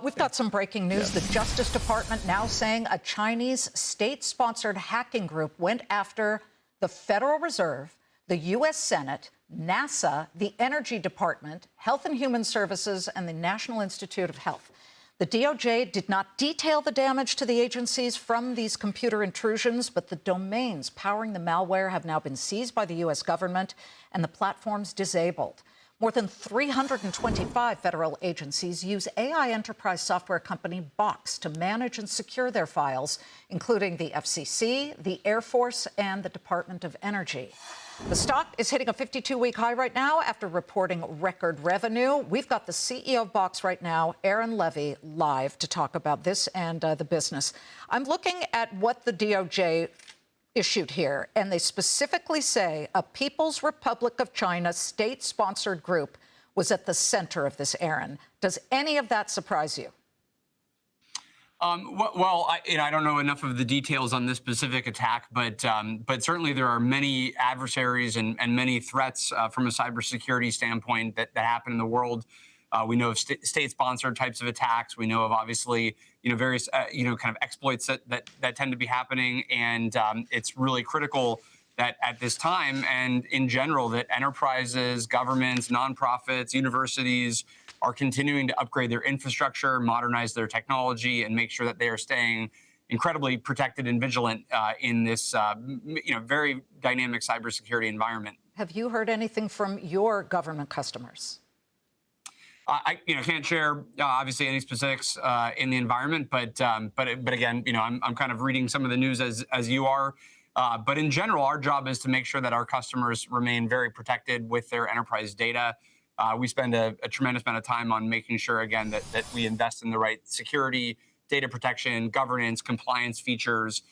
We've got some breaking news. The Justice Department now saying a Chinese state-sponsored hacking group went after the Federal Reserve, the U.S. Senate, NASA, the Energy Department, Health and Human Services, and the National Institute of Health. The DOJ did not detail the damage to the agencies from these computer intrusions, but the domains powering the malware have now been seized by the U.S. government and the platforms disabled. More than 325 federal agencies use AI enterprise software company Box to manage and secure their files, including the FCC, the Air Force, and the Department of Energy. The stock is hitting a 52-week high right now after reporting record revenue. We've got the CEO of Box right now, Aaron Levie, live to talk about this and the business. I'm looking at what the DOJ issued here, and they specifically say a People's Republic of China state-sponsored group was at the center of this, Aaron. Does any of that surprise you? Well, I don't know enough of the details on this specific attack, but certainly there are many adversaries and many threats from a cybersecurity standpoint that happen in the world. We know of state-sponsored types of attacks. We know of obviously, various, kind of exploits that tend to be happening. And it's really critical that at this time and in general that enterprises, governments, nonprofits, universities are continuing to upgrade their infrastructure, modernize their technology, and make sure that they are staying incredibly protected and vigilant in this, very dynamic cybersecurity environment. Have you heard anything from your government customers? I can't share obviously any specifics in the environment, but again, I'm kind of reading some of the news as you are. But in general, our job is to make sure that our customers remain very protected with their enterprise data. We spend a tremendous amount of time on making sure, again, that we invest in the right security, data protection, governance, compliance features.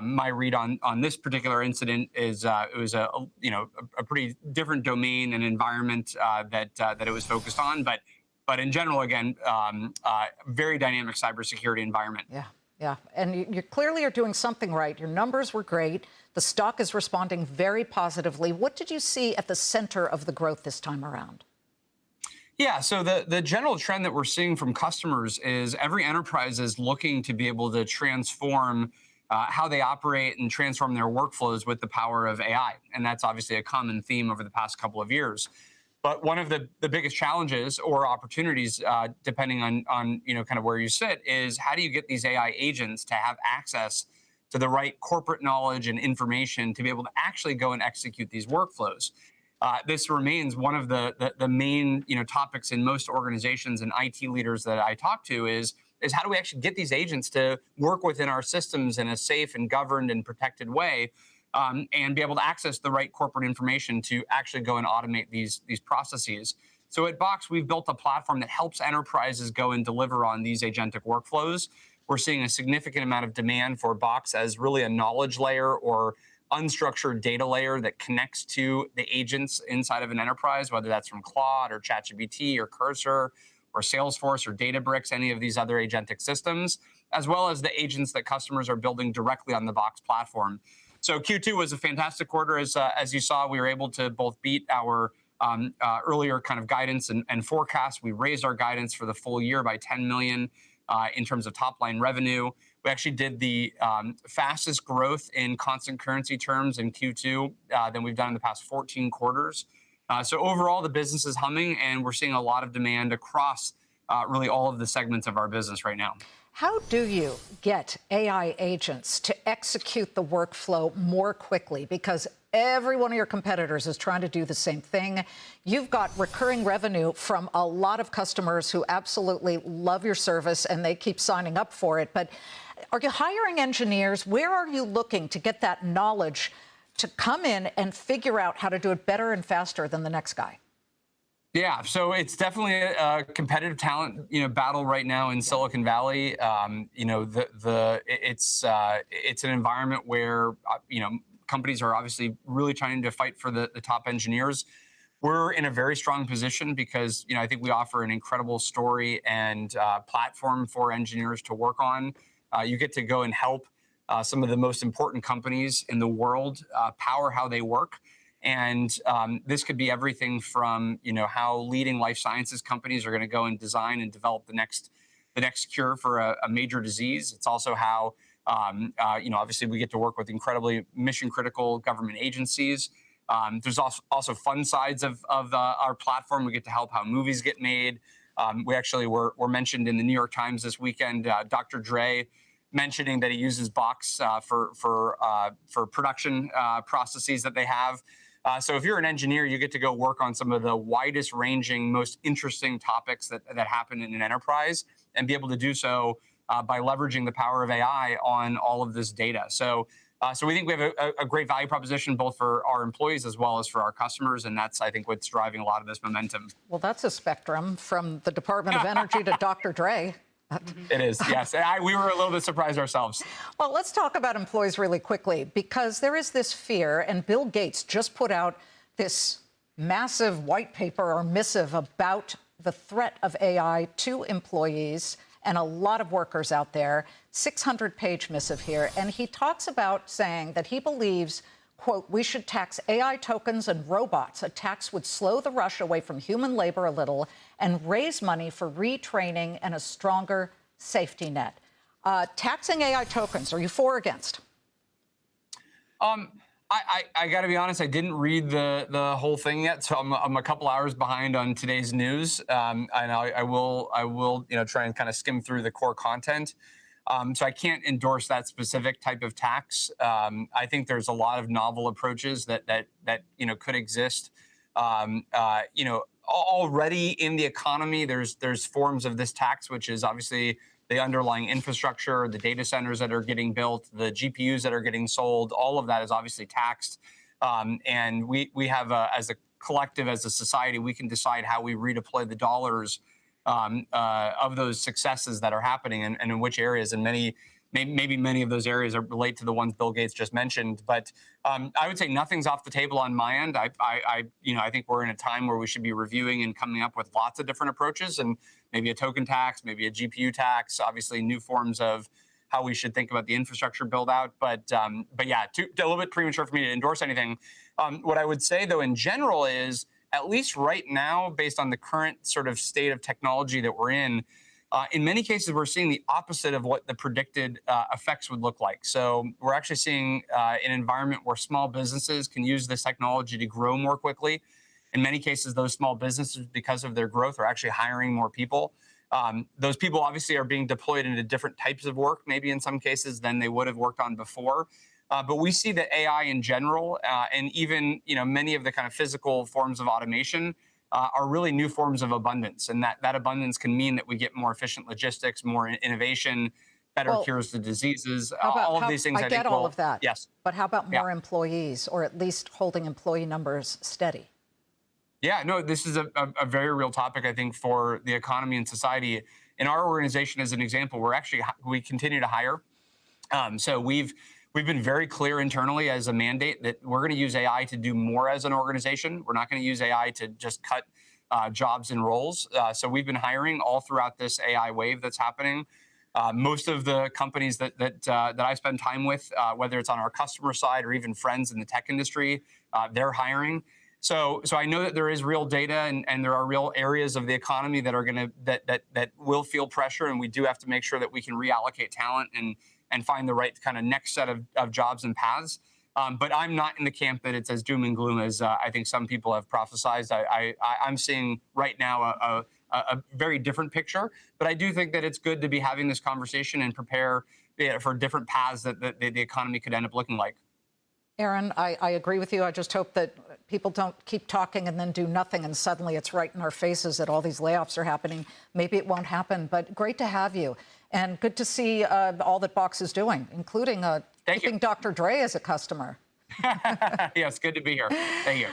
My read on this particular incident is it was a pretty different domain and environment that it was focused on. But in general, again, very dynamic cybersecurity environment. Yeah. And you clearly are doing something right. Your numbers were great. The stock is responding very positively. What did you see at the center of the growth this time around? Yeah, so the general trend that we're seeing from customers is every enterprise is looking to be able to transform how they operate and transform their workflows with the power of AI. And that's obviously a common theme over the past couple of years. But one of the biggest challenges or opportunities, depending on kind of where you sit, is how do you get these AI agents to have access to the right corporate knowledge and information to be able to actually go and execute these workflows? This remains one of the main topics in most organizations and IT leaders that I talk to is how do we actually get these agents to work within our systems in a safe and governed and protected way, and be able to access the right corporate information to actually go and automate these processes. So at Box, we've built a platform that helps enterprises go and deliver on these agentic workflows. We're seeing a significant amount of demand for Box as really a knowledge layer or unstructured data layer that connects to the agents inside of an enterprise, whether that's from Claude or ChatGPT or Cursor or Salesforce or Databricks, any of these other agentic systems, as well as the agents that customers are building directly on the Box platform. So Q2 was a fantastic quarter. As you saw, we were able to both beat our earlier kind of guidance and forecast. We raised our guidance for the full year by 10 million in terms of top line revenue. We actually did the fastest growth in constant currency terms in Q2 than we've done in the past 14 quarters. So overall, the business is humming, and we're seeing a lot of demand across really all of the segments of our business right now. How do you get AI agents to execute the workflow more quickly? Because every one of your competitors is trying to do the same thing. You've got recurring revenue from a lot of customers who absolutely love your service, and they keep signing up for it. But are you hiring engineers? Where are you looking to get that knowledge to come in and figure out how to do it better and faster than the next guy? Yeah, so it's definitely a competitive talent, battle right now in Silicon Valley. It's an environment where companies are obviously really trying to fight for the top engineers. We're in a very strong position because I think we offer an incredible story and platform for engineers to work on. You get to go and help some of the most important companies in the world power how they work. And this could be everything from, how leading life sciences companies are going to go and design and develop the next the next cure for a major disease. It's also how, obviously we get to work with incredibly mission critical government agencies. There's also fun sides of our platform. We get to help how movies get made. We actually were mentioned in the New York Times this weekend. Dr. Dre mentioning that he uses Box for production processes that they have. So if you're an engineer, you get to go work on some of the widest ranging, most interesting topics that happen in an enterprise and be able to do so by leveraging the power of AI on all of this data. So we think we have a great value proposition both for our employees as well as for our customers, and that's, I think, what's driving a lot of this momentum. Well, that's a spectrum from the Department of Energy to Dr. Dre. It is, yes. We were a little bit surprised ourselves. Well, let's talk about employees really quickly, because there is this fear, and Bill Gates just put out this massive white paper or missive about the threat of AI to employees and a lot of workers out there, 600-page missive here. And he talks about saying that he believes, quote, we should tax AI tokens and robots. A tax would slow the rush away from human labor a little and raise money for retraining and a stronger safety net. Taxing AI tokens, are you for or against? I got to be honest, I didn't read the whole thing yet, so I'm a couple hours behind on today's news, and I will try and kind of skim through the core content. So I can't endorse that specific type of tax. I think there's a lot of novel approaches that could exist. Already in the economy, there's forms of this tax, which is obviously the underlying infrastructure, the data centers that are getting built, the GPUs that are getting sold. All of that is obviously taxed, and we have as a collective, as a society, we can decide how we redeploy the dollars of those successes that are happening and in which areas. And maybe many of those areas relate to the ones Bill Gates just mentioned. But I would say nothing's off the table on my end. I think we're in a time where we should be reviewing and coming up with lots of different approaches, and maybe a token tax, maybe a GPU tax, obviously new forms of how we should think about the infrastructure build out. But yeah, a little bit premature for me to endorse anything. What I would say, though, in general is, at least right now, based on the current sort of state of technology that we're in many cases, we're seeing the opposite of what the predicted effects would look like. So we're actually seeing an environment where small businesses can use this technology to grow more quickly. In many cases, those small businesses, because of their growth, are actually hiring more people. Those people obviously are being deployed into different types of work, maybe in some cases, than they would have worked on before. But we see that AI in general, and even many of the kind of physical forms of automation, are really new forms of abundance. And that abundance can mean that we get more efficient logistics, more innovation, better cures to disease. All of these things, I get all of that. Yes. But how about more employees, or at least holding employee numbers steady? Yeah, no, this is a very real topic, I think, for the economy and society. In our organization, as an example, we continue to hire. So we've been very clear internally as a mandate that we're going to use AI to do more as an organization. We're not going to use AI to just cut jobs and roles. So we've been hiring all throughout this AI wave that's happening. Most of the companies that I spend time with, whether it's on our customer side or even friends in the tech industry, they're hiring. So I know that there is real data and there are real areas of the economy that are going to that will feel pressure, and we do have to make sure that we can reallocate talent and find the right kind of next set of jobs and paths. But I'm not in the camp that it's as doom and gloom as I think some people have prophesized. I'm seeing right now a very different picture. But I do think that it's good to be having this conversation and prepare for different paths that the economy could end up looking like. Aaron, I agree with you. I just hope that people don't keep talking and then do nothing, and suddenly it's right in our faces that all these layoffs are happening. Maybe it won't happen, but great to have you. And good to see all that Box is doing, including keeping Dr. Dre as a customer. Yes, good to be here. Thank you.